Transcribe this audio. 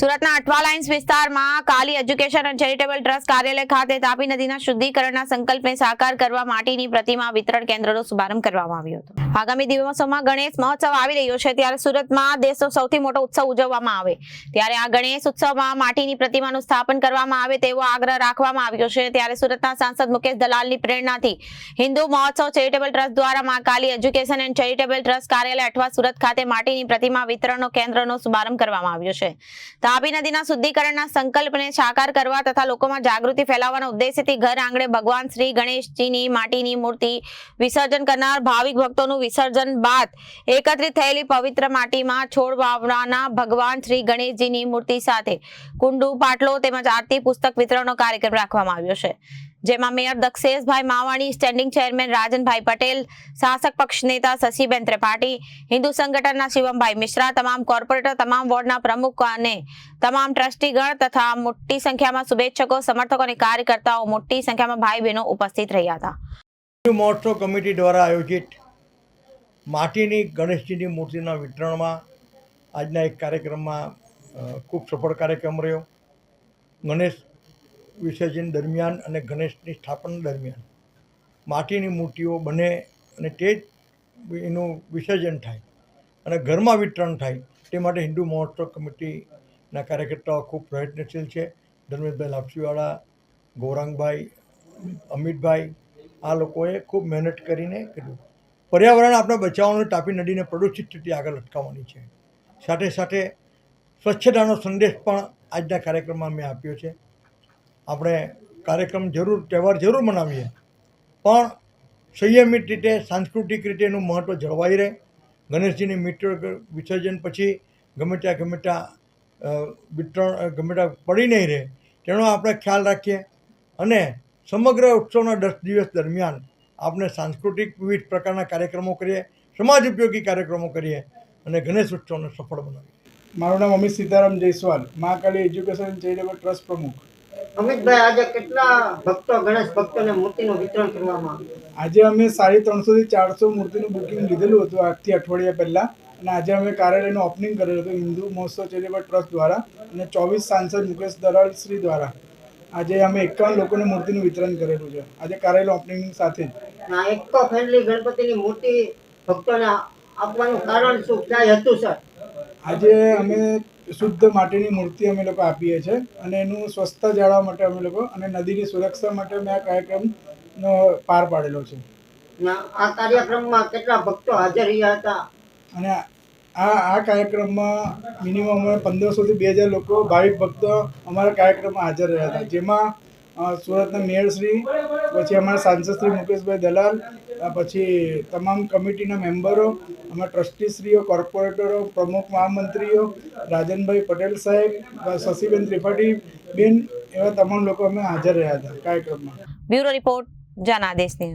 સુરતના અઠવા લાઇન્સ વિસ્તારમાં કાલી education and charitable trust કાર્યાલય ખાતે તાપી નદીના શુદ્ધિકરણના સંકલ્પને સાકાર કરવા માટીની પ્રતિમા વિતરણ કેન્દ્રનો શુભારંભ કરવામાં આવ્યો હતો। આગામી દિવસોમાં ગણેશ મહોત્સવ આવી રહ્યો છે, ત્યારે સુરતમાં દેશનો સૌથી મોટો ઉત્સવ ઉજવવામાં આવે ત્યારે આ ગણેશ ઉત્સવમાં માટીની પ્રતિમાનું સ્થાપન કરવામાં આવે તેવો આગ્રહ રાખવામાં આવ્યો છે। ત્યારે સુરતના સાંસદ મુકેશ દલાલની પ્રેરણાથી હિન્દુ મહોત્સવ ચેરિટેબલ ટ્રસ્ટ દ્વારા મા કાલી એજ્યુકેશન એન્ડ ચેરિટેબલ ટ્રસ્ટ કાર્યાલય અઠવા સુરત ખાતે માટીની પ્રતિમા વિતરણનો કેન્દ્રનો શુભારંભ કરવામાં આવ્યો છે। તાપી નદીના શુદ્ધિકરણના સંકલ્પને સાકાર કરવા તથા લોકોમાં જાગૃતિ ફેલાવવાના ઉદ્દેશ્યથી ઘર આંગણે ભગવાન શ્રી ગણેશજીની માટીની મૂર્તિ વિસર્જન કરનાર ભાવિક ભક્તોનું વિસર્જન બાદ એકત્રિત થયેલી પવિત્ર માટીમાં છોડ વાવવાના ભગવાન શ્રી ગણેશજીની મૂર્તિ સાથે કુંડુ પાટલો તેમજ આરતી પુસ્તક વિતરણનો કાર્યક્રમ રાખવામાં આવ્યો છે, જેમાં mayor Daksheshbhai Mavani, standing chairman રાજનભાઈ Patel, શાસક પક્ષ નેતા શશીબેન ત્રિપાઠી, હિન્દુ સંગઠનના શિવમભાઈ મિશ્રા, તમામ કોર્પોરેટર, તમામ વોર્ડના પ્રમુખ અને તમામ ટ્રસ્ટીગણ તથા મોટી સંખ્યામાં શુભેચ્છકો, સમર્થકો અને કાર્યકર્તાઓ મોટી સંખ્યામાં ભાઈ બહેનો ઉપસ્થિત રહ્યા હતા। હિન્દુ મહોત્સવ કમિટી દ્વારા આયોજિત માટીની ગણેશજીની મૂર્તિના વિતરણમાં આજના એક કાર્યક્રમમાં ખૂબ સફળ કાર્યક્રમ રહ્યો। ગણેશ વિસર્જન દરમિયાન અને ગણેશની સ્થાપના દરમિયાન માટીની મૂર્તિઓ બને અને તે જ એનું વિસર્જન થાય અને ઘરમાં વિતરણ થાય તે માટે હિન્દુ મહોત્સવ કમિટીના કાર્યકર્તાઓ ખૂબ પ્રયત્નશીલ છે। ધર્મેશભાઈ લાપસીવાળા, ગૌરાંગભાઈ, અમિતભાઈ, આ લોકોએ ખૂબ મહેનત કરીને કર્યું। પર્યાવરણ આપણે બચાવવાનું, તાપી નદીને પ્રદૂષિત થતી આગળ અટકાવવાની છે। સાથે સાથે સ્વચ્છતાનો સંદેશ પણ આજના કાર્યક્રમમાં મેં આપ્યો છે। આપણે કાર્યક્રમ જરૂર, તહેવાર જરૂર મનાવીએ, પણ સંયમિત રીતે, સાંસ્કૃતિક રીતે એનું મહત્ત્વ જળવાઈ રહે। ગણેશજીની મૂર્તિ વિસર્જન પછી ગમે ત્યાં વિતરણ ગમે ત્યાં પડી નહીં રહે તેનો આપણે ખ્યાલ રાખીએ અને સમગ્ર ઉત્સવના 10 દિવસ દરમિયાન આપણે સાંસ્કૃતિક વિવિધ પ્રકારના કાર્યક્રમો કરીએ, સમાજ ઉપયોગી કાર્યક્રમો કરીએ અને ગણેશ ઉત્સવને સફળ બનાવીએ। મારું નામ અમિત સીતારામ જયસ્વાલ, મા કાલી એજ્યુકેશન ચેરિટેબલ ટ્રસ્ટ પ્રમુખ। અમિતભાઈ, આજે કેટલા ભક્તો, ગણેશ ભક્તોને મૂર્તિનું વિતરણ કરવામાં આવ્યું? આજે અમે 350 થી 400 મૂર્તિનું બુકિંગ લીધેલું હતું આજથી અઠવાડિયા પહેલાં, અને આજે અમે કાર્યાલયનું ઓપનિંગ કરેલું હતું હિન્દુ મહોત્સવ ચેરિટેબલ ટ્રસ્ટ દ્વારા અને 24 સાંસદ મુકેશ દલાલ શ્રી દ્વારા। આજે અમે 51 લોકોને મૂર્તિનું વિતરણ કરેલું છે આજે કાર્યાલય ઓપનિંગ સાથે જ। આ ઇકો ફ્રેન્ડલી ગણપતિની મૂર્તિ ભક્તોને આપવાનું કારણ શું, ક્યાં હતું સર? આજે અમે શુદ્ધ માટીની મૂર્તિ અમે લોકો આપીએ છીએ અને એનું સ્વચ્છતા જાળવવા માટે અમે લોકો અને નદીની સુરક્ષા માટે અમે આ કાર્યક્રમનો પાર પાડેલો છે। આ કાર્યક્રમમાં કેટલા ભક્તો હાજર રહ્યા હતા? અને આ કાર્યક્રમમાં મિનિમમ અમે 1500 થી 2000 લોકો ભાવિક ભક્તો અમારા કાર્યક્રમમાં હાજર રહ્યા હતા, જેમાં સુરતના મેયર શ્રી, પછી અમારા સાંસદ શ્રી મુકેશભાઈ દલાલ, પછી તમામ કમિટીના મેમ્બરો, અમારા ટ્રસ્ટીશ્રીઓ, કોર્પોરેટરો, પ્રમુખ મહામંત્રીઓ, રાજનભાઈ પટેલ સાહેબ, શશીબેન ત્રિપાઠી બેન, એવા તમામ લોકો અમે હાજર રહ્યા હતા કાર્યક્રમમાં। Bureau report, Janadesh news.